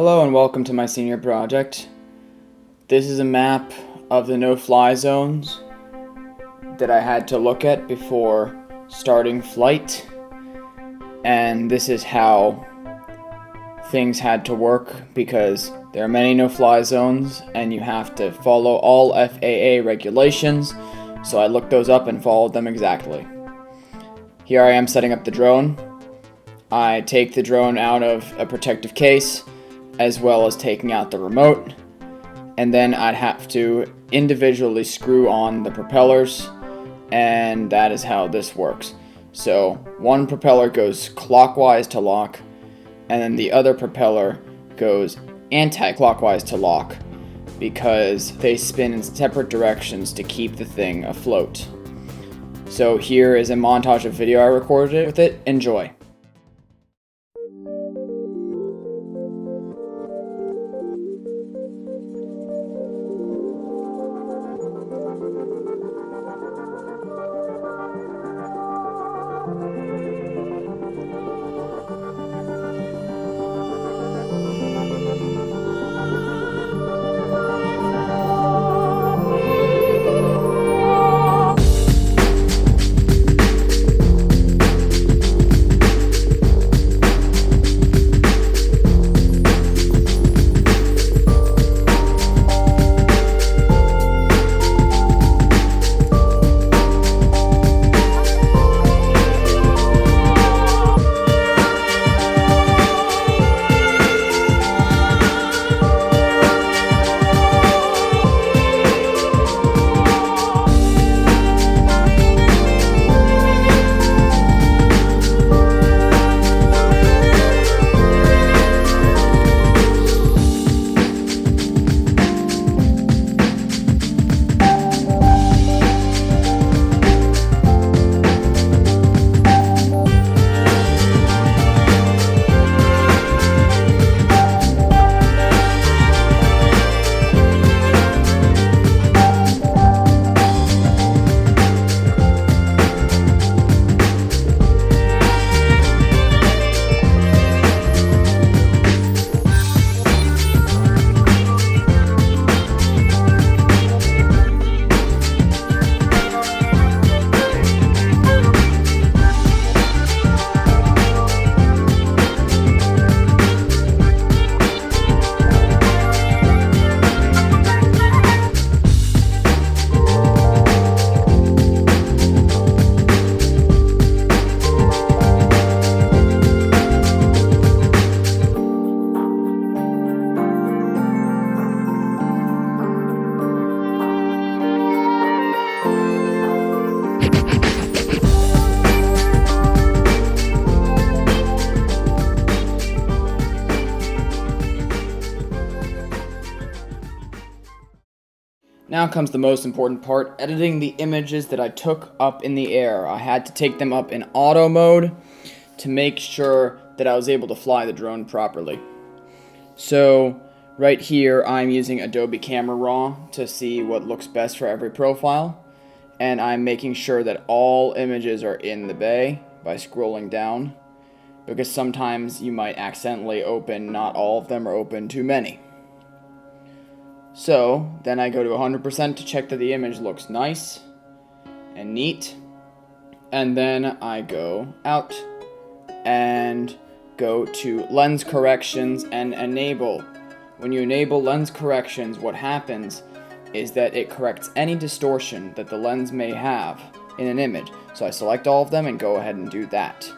Hello and welcome to my senior project. This is a map of the no-fly zones that I had to look at before starting flight, and this is how things had to work because there are many no-fly zones and you have to follow all FAA regulations, so I looked those up and followed them exactly. Here I am setting up the drone. I take the drone out of a protective case as well as taking out the remote, and then I'd have to individually screw on the propellers, and that is how this works. So one propeller goes clockwise to lock, and then the other propeller goes anti-clockwise to lock because they spin in separate directions to keep the thing afloat. So here is a montage of video I recorded with it. Enjoy. Now comes the most important part, editing the images that I took up in the air. I had to take them up in auto mode to make sure that I was able to fly the drone properly. So right here I'm using Adobe Camera Raw to see what looks best for every profile, and I'm making sure that all images are in the bay by scrolling down, because sometimes you might accidentally open not all of them or open too many. So then I go to 100% to check that the image looks nice and neat, and then I go out and go to lens corrections and enable. When you enable lens corrections, what happens is that it corrects any distortion that the lens may have in an image. So I select all of them and go ahead and do that,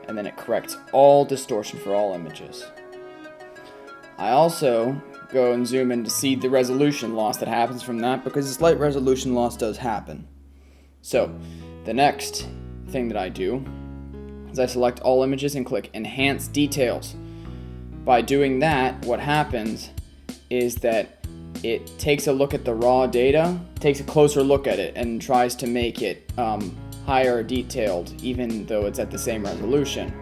and then it corrects all distortion for all images. I also go and zoom in to see the resolution loss that happens from that, because a slight resolution loss does happen. So the next thing that I do is I select all images and click Enhance Details. By doing that, what happens is that it takes a look at the raw data, takes a closer look at it, and tries to make it higher detailed, even though it's at the same resolution.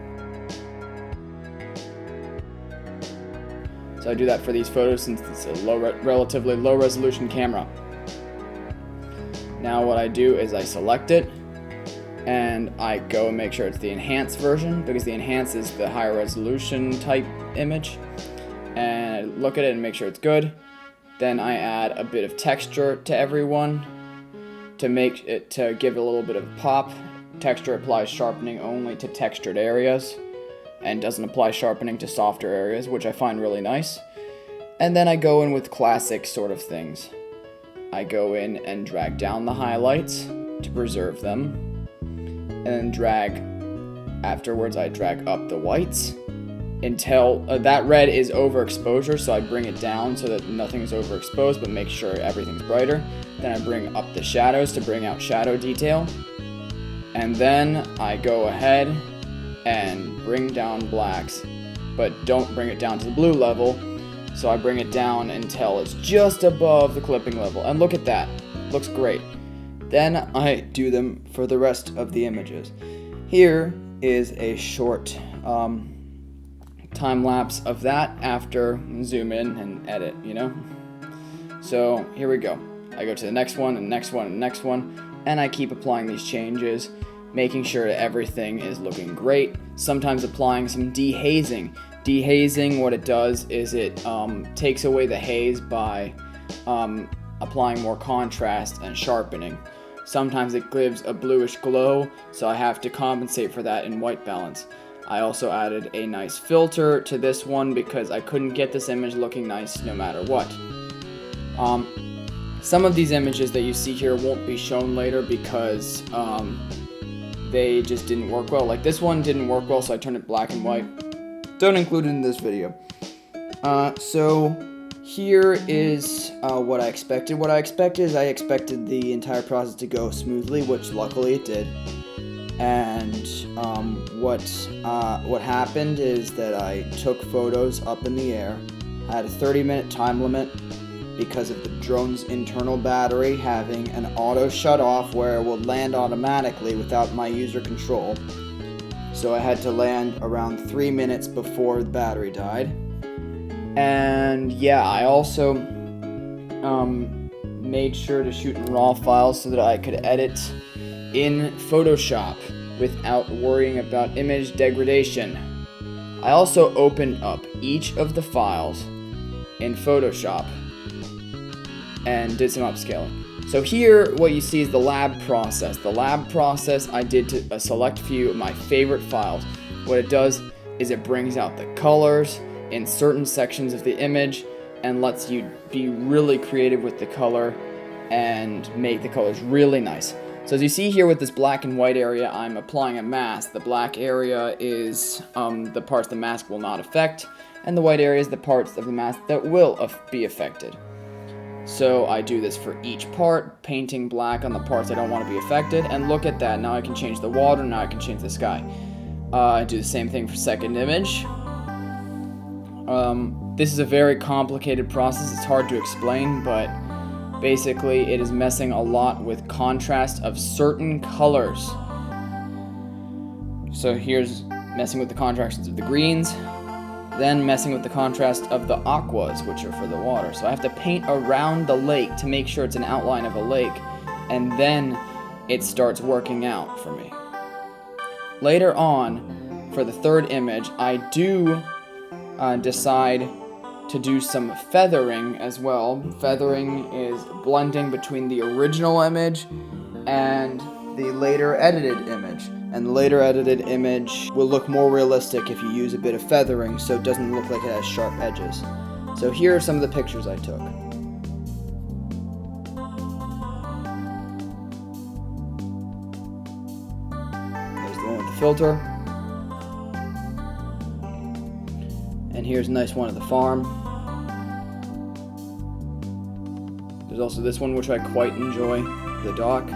So I do that for these photos since it's a relatively low resolution camera. Now what I do is I select it and I go and make sure it's the enhanced version, because the enhanced is the higher resolution type image. and I look at it and make sure it's good. Then I add a bit of texture to everyone to give it a little bit of pop. Texture applies sharpening only to textured areas and doesn't apply sharpening to softer areas, which I find really nice. And then I go in with classic sort of things. I go in and drag down the highlights to preserve them, and then afterwards I drag up the whites until that red is overexposure, so I bring it down so that nothing's overexposed, but make sure everything's brighter. Then I bring up the shadows to bring out shadow detail. And then I go ahead and bring down blacks, but don't bring it down to the blue level. So I bring it down until it's just above the clipping level. And look at that. Looks great. Then I do them for the rest of the images. Here is a short time lapse of that after zoom in and edit, So here we go. I go to the next one and next one and next one, and I keep applying these changes, making sure that everything is looking great. Sometimes applying some dehazing. Dehazing, what it does is it takes away the haze by applying more contrast and sharpening. Sometimes it gives a bluish glow, so I have to compensate for that in white balance. I also added a nice filter to this one because I couldn't get this image looking nice no matter what. Some of these images that you see here won't be shown later because they just didn't work well. Like this one didn't work well, so I turned it black and white. Don't include it in this video. So here is what I expected. What I expected is I expected the entire process to go smoothly, which luckily it did. And what happened is that I took photos up in the air. I had a 30-minute time limit because of the drone's internal battery having an auto shut off where it will land automatically without my user control. So I had to land around 3 minutes before the battery died. And yeah, I also made sure to shoot in RAW files so that I could edit in Photoshop without worrying about image degradation. I also opened up each of the files in Photoshop and did some upscaling. So here what you see is the lab process. The lab process I did to select a few of my favorite files. What it does is it brings out the colors in certain sections of the image and lets you be really creative with the color and make the colors really nice. So as you see here with this black and white area, I'm applying a mask. The black area is the parts the mask will not affect, and the white area is the parts of the mask that will be affected. So I do this for each part, painting black on the parts I don't want to be affected, and look at that, now I can change the water, now I can change the sky. I do the same thing for second image. This is a very complicated process, it's hard to explain, but basically it is messing a lot with contrast of certain colors. So here's messing with the contrast of the greens, then messing with the contrast of the aquas, which are for the water. So I have to paint around the lake to make sure it's an outline of a lake, and then it starts working out for me. Later on, for the third image, I do decide to do some feathering as well. Feathering is blending between the original image and the later edited image. And the later edited image will look more realistic if you use a bit of feathering so it doesn't look like it has sharp edges. So here are some of the pictures I took. There's the one with the filter. And here's a nice one of the farm. There's also this one which I quite enjoy, the dock.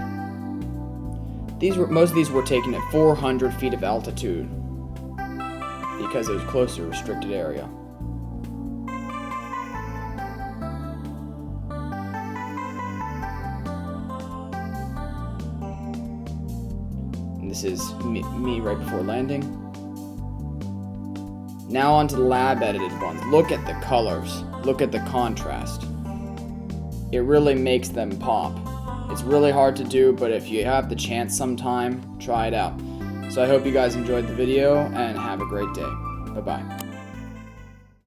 Most of these were taken at 400 feet of altitude because it was close to a restricted area. And this is me right before landing. Now onto the lab edited ones. Look at the colors. Look at the contrast. It really makes them pop. It's really hard to do, but if you have the chance sometime, try it out. So I hope you guys enjoyed the video and have a great day. Bye-bye.